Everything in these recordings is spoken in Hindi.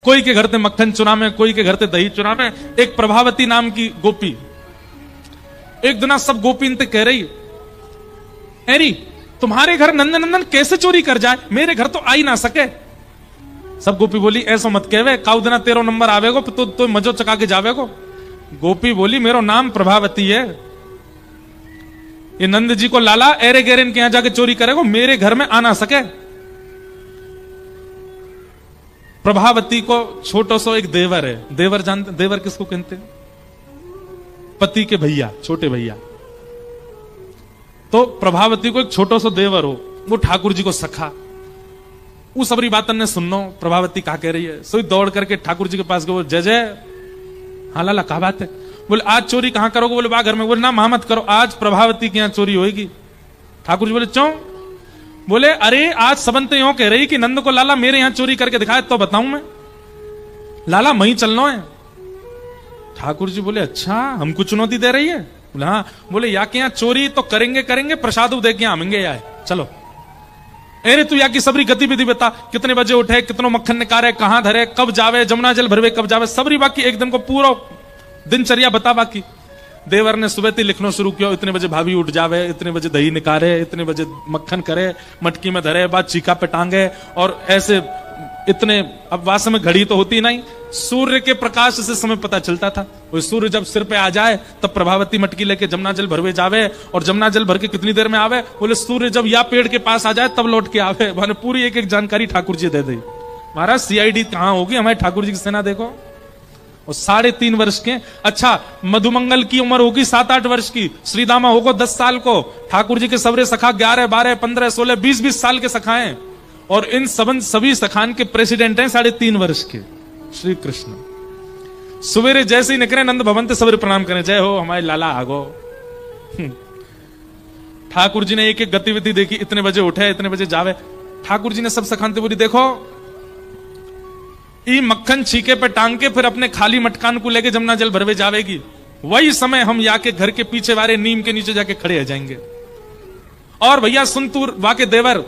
कोई के घर से मक्खन चुरावे, कोई के घर से दही चुरावे। एक प्रभावती नाम की गोपी एक दिना सब गोपी इनते कह रही, अरे तुम्हारे घर नंदन नंदन कैसे चोरी कर जाए, मेरे घर तो आ ही ना सके। सब गोपी बोली ऐसा मत कहवे, काउ दिना तेरो नंबर आवेगो तो मजो चका के जावेगो। गोपी बोली मेरो नाम प्रभावती है, ये नंद जी को लाला एरे गेरे इनके यहां जाके चोरी करेगो, मेरे घर में आ ना सके। प्रभावती को छोटो सो एक देवर है, देवर जानते, देवर किसको कहते हैं? पति के भैया, छोटे भैया। तो प्रभावती को एक छोटो सो देवर हो, वो ठाकुर जी को सखा। वो सबरी बातन ने सुननो प्रभावती क्या कह रही है, सोई दौड़ करके ठाकुर जी के पास गए, जय जय। हाँ लाला क्या बात है? बोले आज चोरी कहां करोगे? बोले बा घर में। बोले ना मत करो, आज प्रभावती के यहां चोरी होगी। ठाकुर जी बोले क्यों? बोले अरे आज सबंते यूं कह रही कि नंद को लाला मेरे यहां चोरी करके दिखाए तो बताऊं मैं, लाला मही चलना है। ठाकुर जी बोले अच्छा हमको चुनौती दे रही है? बोले हाँ। बोले या के यहां चोरी तो करेंगे करेंगे, प्रसाद दे के आमेंगे यार, चलो। अरे तू या की सबरी गतिविधि बता, कितने बजे उठे, कितनो मक्खन निकाले, कहां धरे, कब जावे, जमुना जल भरवे कब जावे, सबरी बाकी एक दिन को पूरा दिनचर्या बता। बाकी देवर ने सुबह ही लिखना शुरू किया, इतने बजे भाभी उठ जावे, इतने बजे दही निकाले, इतने बजे मक्खन करे, मटकी में धरे, बाद चीका पे टांगे, और ऐसे इतने। अब वास्तव में घड़ी तो होती नहीं, सूर्य के प्रकाश से समय पता चलता था। वो सूर्य जब सिर पे आ जाए तब प्रभावती मटकी लेके जमुना जल भरवे जावे, और जमुना जल भर के कितनी देर में आवे? बोले सूर्य जब या पेड़ के पास आ जाए तब लौट के आवे। मैंने पूरी एक एक जानकारी ठाकुर जी दे दी। महाराज सीआईडी कहां होगी, हमारे ठाकुर जी की सेना देखो। और 3.5 वर्ष के, अच्छा मधुमंगल की उम्र होगी 7-8 वर्ष की, श्रीदामा होगा 10 साल को, ठाकुर जी के सबरे सखा 11, 12, 15, 16, 20 साल के सखाएं, और इन सभी सखान के प्रेसिडेंट हैं 3.5 वर्ष के श्री कृष्ण। सवेरे जैसे ही निकले नंद भवन से सबरे प्रणाम करें, जय हो हमारे लाला आगो। ठाकुर जी ने एक एक गतिविधि देखी, इतने बजे उठे, इतने बजे जावे। ठाकुर जी ने सब सखानते बोली देखो ई मक्खन छीके पे टांग के फिर अपने खाली मटकान को लेके जमुना जल भरवे जावेगी, वही समय हम या के घर के पीछे वाले नीम के नीचे जाके खड़े आ जाएंगे। और भैया सुन तू वाके देवर,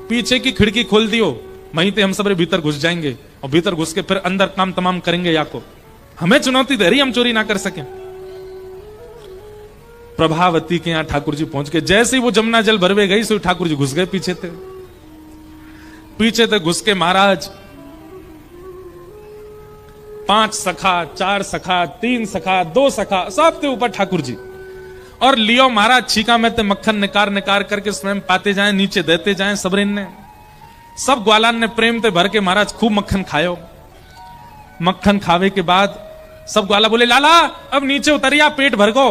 पीछे की खिड़की खोल दियो, वहीं पे हम सब भीतर घुस जाएंगे, और भीतर घुस के फिर अंदर काम तमाम करेंगे। या को हमें चुनौती दे रही हम चोरी ना कर सके। प्रभावती के यहां ठाकुर जी पहुंच गए। जैसे ही वो जमुना जल भरवे गई सो ठाकुर जी घुस गए पीछे थे। पीछे थे घुस के महाराज 5 सखा, 4 सखा, 3 सखा, 2 सखा, सबके ऊपर ठाकुर जी। और लियो महाराज छीका में ते मक्खन निकार निकार करके स्वयं पाते जाएं, नीचे देते जाएं। सबरिन ने, सब ग्वालान ने प्रेम ते भर के महाराज खूब मक्खन खायो। मक्खन खावे के बाद सब ग्वाला बोले लाला अब नीचे उतरिया, पेट भर गो।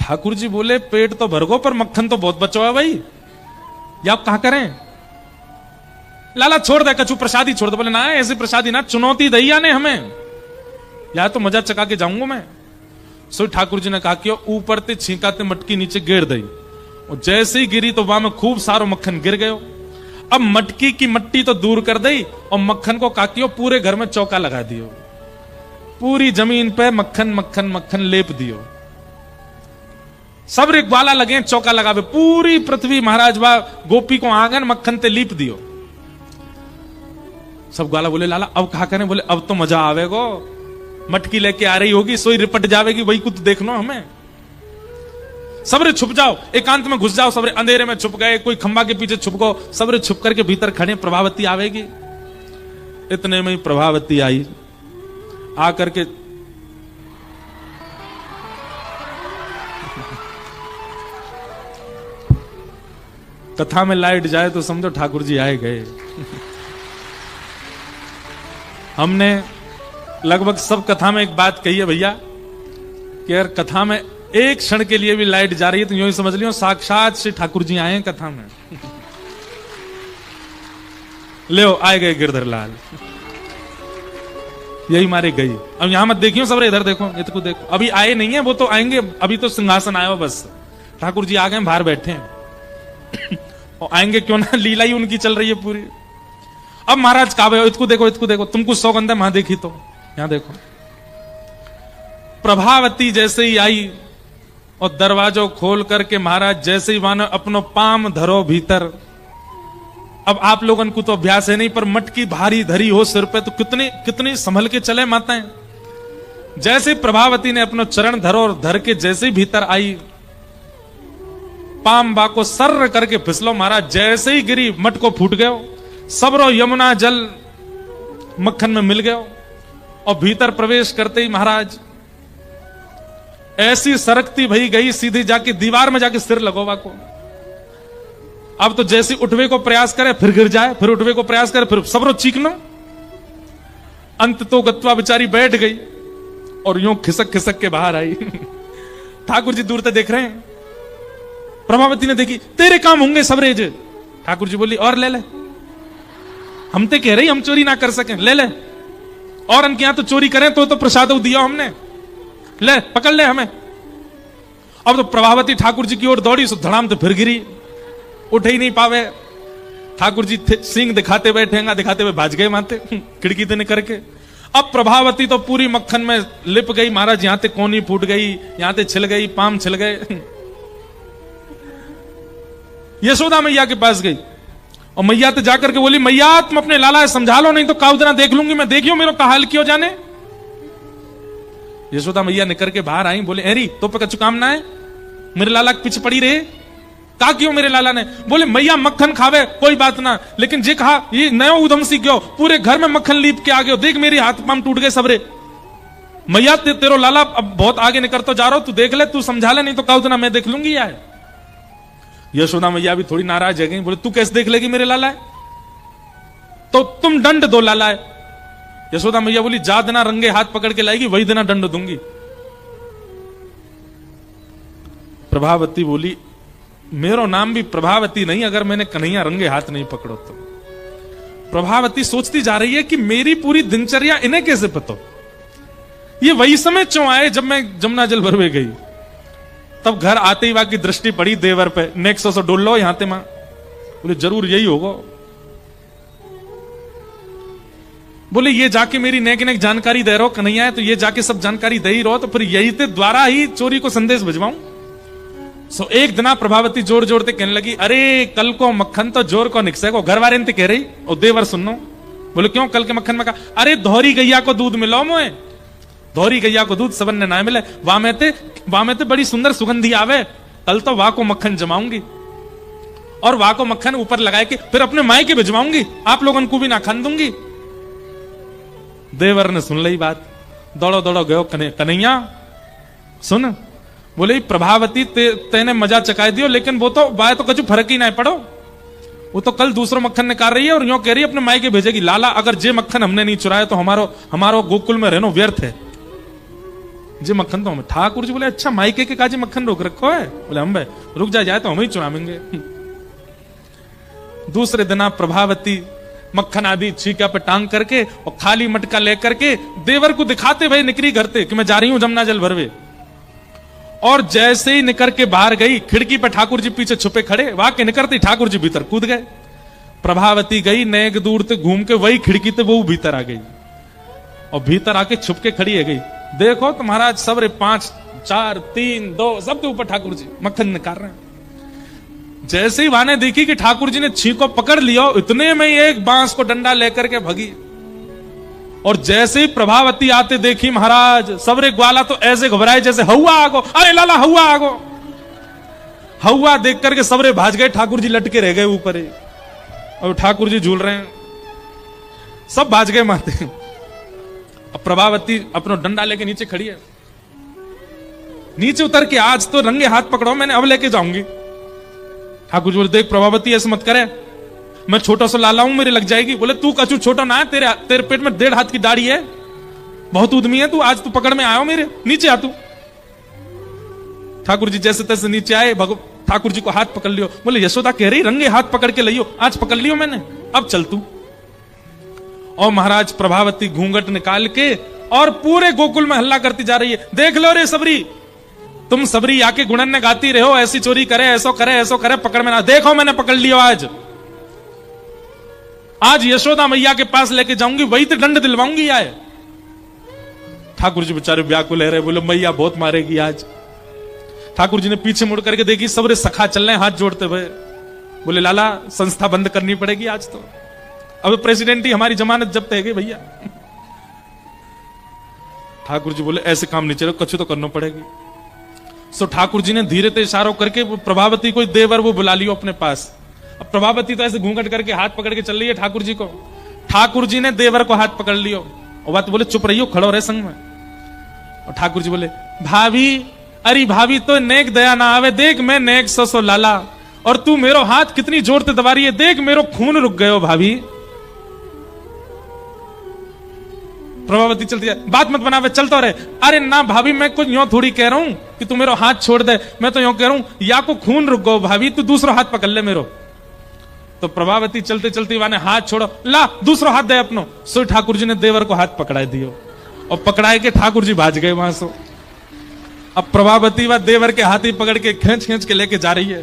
ठाकुर जी बोले पेट तो भर गो पर मक्खन तो बहुत बचो है भाई, या आप कहां करें? लाला छोड़ दे कछु, प्रसादी छोड़ दे। बोले ना ऐसी प्रसादी ना, चुनौती दैया ने हमें, या तो मजा चका के जाऊंगा मैं। सो ठाकुर जी ने कहा कि ऊपर ते छींकाते मटकी नीचे गिर दई, और जैसे ही गिरी तो वहां में खूब सारो मक्खन गिर गयो। अब मटकी की मट्टी तो दूर कर दई, और मक्खन को काकियो पूरे घर में चौका लगा दियो, पूरी जमीन पे मक्खन मक्खन मक्खन लेप दियो। सब रे ग्वाला लगे चौका लगावे, पूरी पृथ्वी महाराज वा गोपी को आंगन मक्खन ते लीप दियो। सब ग्वाला बोले लाला अब कहा करें? बोले अब तो मजा आवेगो, मटकी लेके आ रही होगी, सोई रिपट जावेगी, वही कुछ देखना हमें। सबरे छुप जाओ, एकांत में घुस जाओ, सबरे अंधेरे में छुप गए, कोई खंबा के पीछे छुप गो, सबरे छुप करके भीतर खड़े, प्रभावती आवेगी। इतने में ही प्रभावती आई, आकर के कथा में लाइट जाए तो समझो ठाकुर जी आए गए। हमने लगभग सब कथा में एक बात कही है भैया कि यार कथा में एक क्षण के लिए भी लाइट जा रही है तो यूं ही समझ लियो साक्षात श्री ठाकुर जी आए हैं कथा में। ले आए गए गिरधर लाल, यही मारे गई। अब यहां मत देखियो सबरे, इधर देखो, ये तो देखो, अभी आए नहीं है, वो तो आएंगे, अभी तो सिंहासन आया हो बस। ठाकुर जी आ गए, बाहर बैठे हैं और आएंगे क्यों ना, लीला ही उनकी चल रही है पूरी। अब महाराज कावे, इसको देखो, इसको देखो, तुमको सौगंध है, वहां देखी तो यहां देखो। प्रभावती जैसे ही आई और दरवाजो खोल करके महाराज जैसे ही मानो अपनो पाम धरो भीतर, अब आप लोगों को तो अभ्यास है नहीं, पर मटकी भारी धरी हो सिर पे तो कितनी कितनी संभल के चले माताएं। जैसे प्रभावती ने अपना चरण धरो और धर के जैसे ही भीतर आई, पाम बा को सर्र करके फिसलो महाराज, जैसे ही गिरी मटको फूट गयो, सबरो यमुना जल मक्खन में मिल गयो। और भीतर प्रवेश करते ही महाराज ऐसी सरकती भई गई, सीधी जाके दीवार में जाके सिर लगोवा को। अब तो जैसे उठवे को प्रयास करे फिर गिर जाए, फिर उठवे को प्रयास करे फिर सबरो चीखनो। अंत तो गत्वा बेचारी बैठ गई और यूं खिसक खिसक के बाहर आई। ठाकुर जी दूर से देख रहे हैं। प्रभावती ने देखी, तेरे काम होंगे सबरेज। ठाकुर जी बोली, और ले ले, हम ते कह रही हम चोरी ना कर सकें, ले ले। और उनके यहां तो चोरी करें तो प्रसाद दिया हमने, ले पकड़ ले हमें। अब तो प्रभावती ठाकुर जी की ओर दौड़ी, सो धड़ाम तो फिर गिरी, उठ ही नहीं पावे। ठाकुर जी सिंह दिखाते बैठेगा, दिखाते हुए भाज गए माते खिड़की से निकल के। अब प्रभावती तो पूरी मक्खन में लिप गई महाराज, यहां ते कोनी फूट गई, यहां ते छिल गई, पाम छिल गए। यशोदा मैया के पास गई और मैया तो जाकर के बोली, मैया तुम अपने लाला समझा लो, नहीं तो काउदना देख लूंगी मैं, देखियो मेरा का हाल क्यों जाने। यशोदा मैया निकल के बाहर आई, बोले एरी तो पे कछु काम ना है, मेरे लाला के पीछे पड़ी रहे, का क्यों मेरे लाला ने। बोले मैया मक्खन खावे कोई बात ना, लेकिन जे कहा ये नयो उधम सी गयो, पूरे घर में मक्खन लीप के आ गयो, देख मेरे हाथ पाम टूट गए सबरे। मैया तेरो लाला अब बहुत आगे निकल तो जा रहा हो, तू देख ले, तू समझा ले, नहीं तो काउदना मैं देख लूंगी यार। यशोदा मैया भी थोड़ी नाराज है गई, बोले तू कैसे देख लेगी मेरे लाला है, तो तुम दंड दो लाला है। यशोदा मैया बोली, जा देना रंगे हाथ पकड़ के लाएगी, वही देना दंड दूंगी। प्रभावती बोली, मेरो नाम भी प्रभावती नहीं अगर मैंने कन्हैया रंगे हाथ नहीं पकड़ो तो। प्रभावती सोचती जा रही है कि मेरी पूरी दिनचर्या इन्हें कैसे पता, ये वही समय क्यों आए जब मैं जमुना जल भरवे गई। तब घर आते ही वहां की दृष्टि पड़ी देवर पे, नेक्स्ट से डोल लो यहां ते मां, बोले जरूर यही होगा। बोले ये जाके मेरी नेक नेक जानकारी दे रहो कन्हैया है, तो ये जाके सब जानकारी दे ही रहो, तो फिर यही ते द्वारा ही चोरी को संदेश भिजवाऊं। सो एक दिना प्रभावती जोर जोर ते कहने लगी, अरे कल को मक्खन तो जोर को निकसे को, घर वाले ने कह रही और देवर सुनो। बोले क्यों, कल के मक्खन में कहा, अरे धोरी गैया को दूध मिलो मोए, धोरी गैया को दूध सबन ने ना मिले, वहां में ते बड़ी सुंदर सुगंधी आवे, कल तो वहां को मक्खन जमाऊंगी और वहां को मक्खन ऊपर लगाए के फिर अपने माई के भिजवाऊंगी, आप लोगों को भी ना खान दूंगी। देवर ने सुन ली बात, दौड़ो दौड़ो गयो कन्हैया सुन। बोले प्रभावती तेने मजा चकाई दियो, लेकिन वो तो बाय तो कछु फर्क ही ना पड़ो, वो तो कल दूसरो मक्खन निकाल रही है और यूं कह रही है अपने माई के भेजेगी। लाला अगर जे मक्खन हमने नहीं चुराया तो हमारो गोकुल में रहनो व्यर्थ है, जे मक्खन तो हमें। ठाकुर जी बोले, अच्छा मायके के काजे मक्खन रोक रखो है। बोले हम भाई रुक जाए तो हम ही चुरावेंगे। दूसरे दिन आप प्रभावती मक्खन आदि छीका पे टांग करके और खाली मटका लेकर के देवर को दिखाते भाई निकली घर से कि मैं जा रही हूं जमुना जल भरवे। और जैसे ही निकल के बाहर गई, खिड़की पे ठाकुर जी पीछे छुपे खड़े, वहां के निकलते ठाकुर जी भीतर कूद गए। प्रभावती गई नेक दूर से घूम के वही खिड़की से वो भीतर आ गई और भीतर आके छुप के खड़ी है गई। देखो तो महाराज सबरे 5 4 3 2 सबके ऊपर ठाकुर जी मक्खन निकाल रहे हैं। जैसे ही वाने देखी कि ठाकुर जी ने छींको पकड़ लिया, इतने में ही एक बांस को डंडा लेकर के भगी। और जैसे ही प्रभावती आते देखी महाराज, सबरे ग्वाला तो ऐसे घबराए जैसे हवा आगो, अरे लाला हवा आगो। हवा देख करके सबरे भाज गए, ठाकुर जी लटके रह गए ऊपर ही और ठाकुर जी झूल रहे हैं, सब भाज गए माते। अब प्रभावती अपना डंडा लेके नीचे खड़ी है, नीचे उतर के आज तो रंगे हाथ पकड़ो, मैंने अब लेके जाऊंगी। ठाकुर जी बोले, देख प्रभावती ऐसे मत करे, मैं छोटा सा लाला हूं, मेरे लग जाएगी। बोले तू कछु छोटा ना है, तेरे पेट में 1.5 हाथ की दाढ़ी है, बहुत उद्यमी है तू, आज तू पकड़ में आयो मेरे, नीचे आ तू। ठाकुर जी जैसे तैसे नीचे आए, ठाकुर जी को हाथ पकड़ लियो। बोले यशोदा कह रही रंगे हाथ पकड़ के लियो, आज पकड़ लियो मैंने, अब चल तू। और महाराज प्रभावती घूंघट निकाल के और पूरे गोकुल में हल्ला करती जा रही है, देख लो रे सबरी, तुम सबरी आके गुणन ने गाती रहो, ऐसी चोरी करे, ऐसो करे, ऐसो करे, पकड़ में ना, देखो मैंने पकड़ लियो आज यशोदा मैया के पास लेके जाऊंगी, वही तो दंड दिलवाऊंगी आए। ठाकुर जी बेचारे व्याकुल रहे, बोले मैया बहुत मारेगी आज। ठाकुर जी ने पीछे मुड़ करके देखी, सबरे सखा चल रहे हाथ जोड़ते हुए। बोले लाला संस्था बंद करनी पड़ेगी आज तो, अब प्रेसिडेंट ही हमारी जमानत जब्त है भैया। ठाकुर जी बोले ऐसे काम नहीं चले, कछु तो करना पड़ेगी। सो ठाकुर जी ने धीरे से इशारों करके प्रभावती कोई देवर वो बुला लियो अपने पास। अब प्रभावती तो ऐसे घूंघट करके हाथ पकड़ के चल रही है ठाकुर जी को। ठाकुर जी ने देवर को हाथ पकड़ लियो और बात बोले चुप रहियो, खड़ो रहे संग में। और ठाकुर जी बोले भाभी, अरे भाभी तो नेक दया ना आवे, देख मैं नेक सो लाला, और तू मेरो हाथ कितनी जोर से दबा रही है, देख मेरो खून रुक गयो भाभी। प्रभावती चलती है, बात मत बनावे, चलता रहे। अरे ना भाभी, मैं कुछ यूं थोड़ी कह रहा हूं कि तू मेरो हाथ छोड़ दे, मैं तो यूं कह रहा हूं या को खून रुक गयो भाभी, तू दूसरा हाथ पकड़ ले मेरो। तो प्रभावती चलते चलते वाने हाथ छोड़ो, ला दूसरा हाथ दे अपनो। सो ठाकुर जी ने देवर को हाथ पकड़ा दियो और पकड़ाए के ठाकुर जी भाज गए वहां से। अब प्रभावती व देवर के हाथी पकड़ के खींच खींच के लेके जा रही है।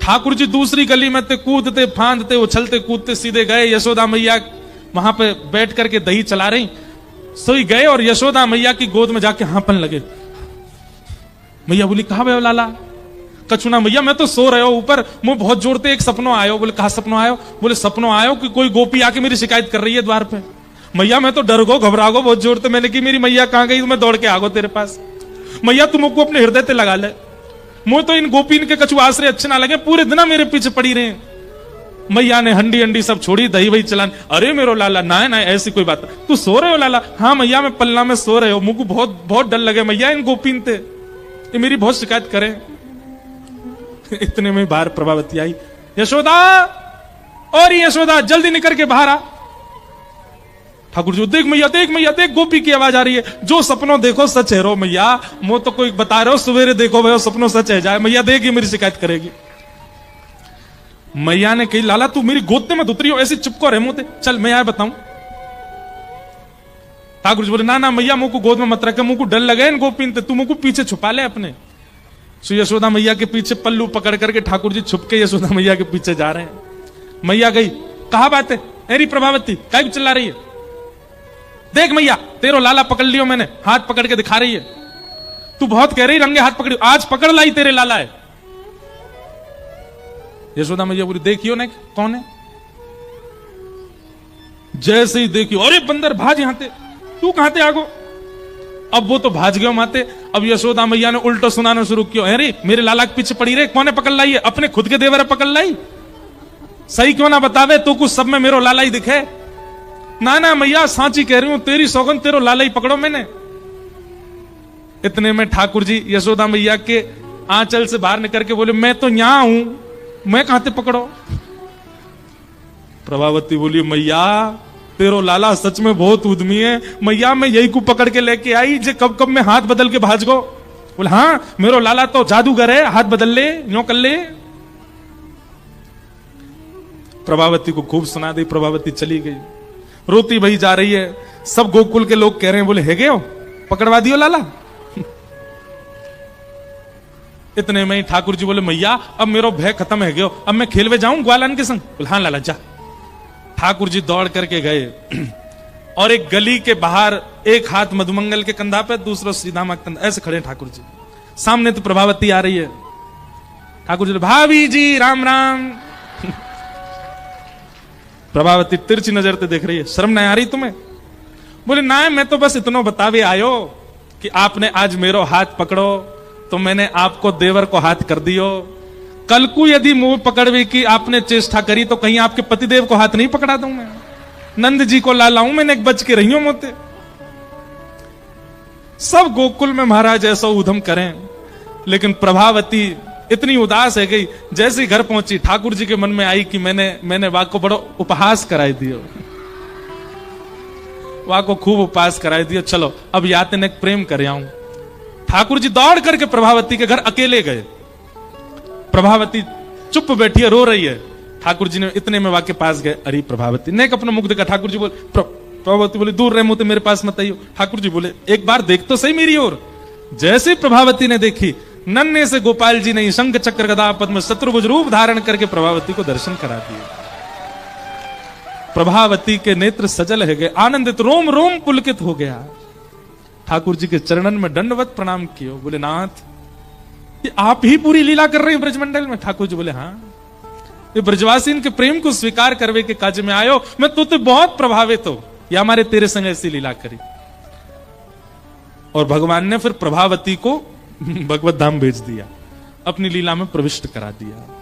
ठाकुर जी दूसरी गली में ते कूदते फांदते उछलते कूदते सीधे गए। यशोदा मैया वहां पे बैठ करके दही चला रही, सोई गए और यशोदा मैया की गोद में जाके हांपन लगे। मैया बोली कहा भैया लाला? कछुना मैया मैं तो सो रहे हो ऊपर, मुंह बहुत जोर से एक सपनों आयो। बोले कहा सपनों आयो? बोले सपनों आयो कि कोई गोपी आके मेरी शिकायत कर रही है द्वार पे। मैया मैं तो डर गो घबरा गो बहुत जोर से, मैंने की मेरी मैया कहां गई, मैं दौड़ के आ गो तेरे पास। मैया तुमको अपने हृदय से लगा ले, मुझे तो इन गोपीन के कछु आश्रय अच्छे ना लगे, पूरे दिन मेरे पीछे पड़ी रहे। मैया ने हंडी हंडी सब छोड़ी, दही वही चलान। अरे मेरो लाला ना ना ऐसी कोई बात, तू सो रहे हो लाला? हाँ मैया मैं पल्ला में सो रहे हो, मुझको बहुत बहुत डर लगे मैया इन गोपीन थे, ये मेरी बहुत शिकायत करें। इतने में बाहर प्रभावती आई, यशोदा और यशोदा जल्दी निकल के बाहर आ। ठाकुर जी देख मैया देख मैया देख, गोपी की आवाज आ रही है, जो सपनों देखो सच है रो मैया, मो तो कोई बता रहे हो सवेरे देखो भाई सपनों सच है जाए, मैया देगी मेरी शिकायत करेगी। मैया ने कही लाला तू मेरी गोद में उतरी हो, ऐसे चुप को रहे मोते, चल मैं आया बताऊं। ठाकुर जी बोले ना ना मैया मुझको गोद में मत रखे, मुझको डर लगे इन गोपीन, तू मुझको पीछे छुपा ले अपने। सो यशोदा मैया के पीछे पल्लू पकड़ करके ठाकुर जी छुप के यशोदा मैया के पीछे जा रहे हैं। मैया गई, कहा बात है अरे प्रभावती काय चिल्ला रही है? देख मैया तेरो लाला पकड़ लियो मैंने, हाथ पकड़ के दिखा रही है, तू बहुत कह रही रंगे हाथ पकड़ी, आज पकड़ लाई तेरे लाला है। यशोदा मैया बोली देखियो ना कौन है। जैसे ही देखियो अरे बंदर भाज यहां ते, तू कहां ते आगो। अब वो तो भाज गयो माते। अब यशोदा मैया ने उल्टो सुनाना शुरू किया, अरे मेरे लाला के पीछे पड़ी रहे, कौन है पकड़ लाई है? अपने खुद के देवर पकड़ लाई, सही क्यों ना बतावे, तो कुछ सब में मेरो लाला ही दिखे। ना ना मैया सांची कह रही हूं, तेरी सौगन तेरो लाला ही पकड़ो मैंने। इतने में ठाकुर जी यशोदा मैया के आंचल से बाहर निकल के बोले मैं तो यहां हूं, मैं कहां ते पकड़ो। प्रभावती बोली मैया तेरो लाला सच में बहुत उद्यमी है, मैया मैं यही को पकड़ के लेके आई, जे कब कब में हाथ बदल के भाज गो। बोले हाँ मेरो लाला तो जादूगर है, हाथ बदल ले यूं कर ले। प्रभावती को खूब सुना दी, प्रभावती चली गई, रोती भई जा रही है। सब गोकुल के लोग कह रहे हैं बोले है गयो पकड़वा दियो लाला। इतने में ही ठाकुर जी बोले मैया अब मेरो भय खत्म है गयो, अब मैं खेलवे जाऊं ग्वालन के संग। बोले हाँ लाला जा। ठाकुर जी दौड़ करके गए और एक गली के बाहर एक हाथ मधुमंगल के कंधा पे, दूसरा श्रीदामा के कंधा, ऐसे खड़े ठाकुर जी। सामने तो प्रभावती आ रही है। ठाकुर जी भाभी जी राम राम। प्रभावती तिरछी नजर से देख रही है, शर्म नहीं आ रही तुम्हें? बोले ना मैं तो बस इतना बतावे आयो कि आपने आज मेरो हाथ पकड़ो तो मैंने आपको देवर को हाथ कर दियो, कल को यदि मुंह पकड़वे की आपने चेष्टा करी तो कहीं आपके पतिदेव को हाथ नहीं पकड़ा दूं मैं, नंद जी को ला लाऊं मैंने, एक बच के रही हूं मोते। सब गोकुल में महाराज ऐसा उधम करें, लेकिन प्रभावती इतनी उदास है गई। जैसे घर पहुंची ठाकुर जी के मन में आई कि मैंने वाक को बड़ो उपहास कराई दियो, वाक को खूब उपहास कराई दियो, चलो अब याते ने प्रेम कर आऊं। ठाकुर जी दौड़ करके प्रभावती के घर अकेले गए। प्रभावती चुप बैठी है, रो रही है। ठाकुर जी ने इतने में वाके पास गए, अरे प्रभावती ने अपना मुख देखा। ठाकुर जी बोले प्रभावती बोले दूर रहे मुंह तो मेरे पास मत आइयो। ठाकुर जी बोले एक बार देख तो सही मेरी ओर। जैसे प्रभावती ने देखी, नन्हे से गोपाल जी ने शंख चक्र गदा पद्म शत्रुभुज रूप धारण करके प्रभावती को दर्शन करा दिए। प्रभावती के नेत्र सजल है गए, आनंदित, रोम रोम पुलकित हो गया। ठाकुर जी के चरणन में दंडवत प्रणाम किए। बोले नाथ ये आप ही पूरी लीला कर रहे हैं ब्रजमंडल में? ठाकुर जी बोले हाँ। ये ब्रजवासी इनके प्रेम को स्वीकार करवे के काज में आयो, मैं तो बहुत प्रभावित हो, या हमारे तेरे संग ऐसी लीला करी। और भगवान ने फिर प्रभावती को भगवत धाम भेज दिया, अपनी लीला में प्रविष्ट करा दिया।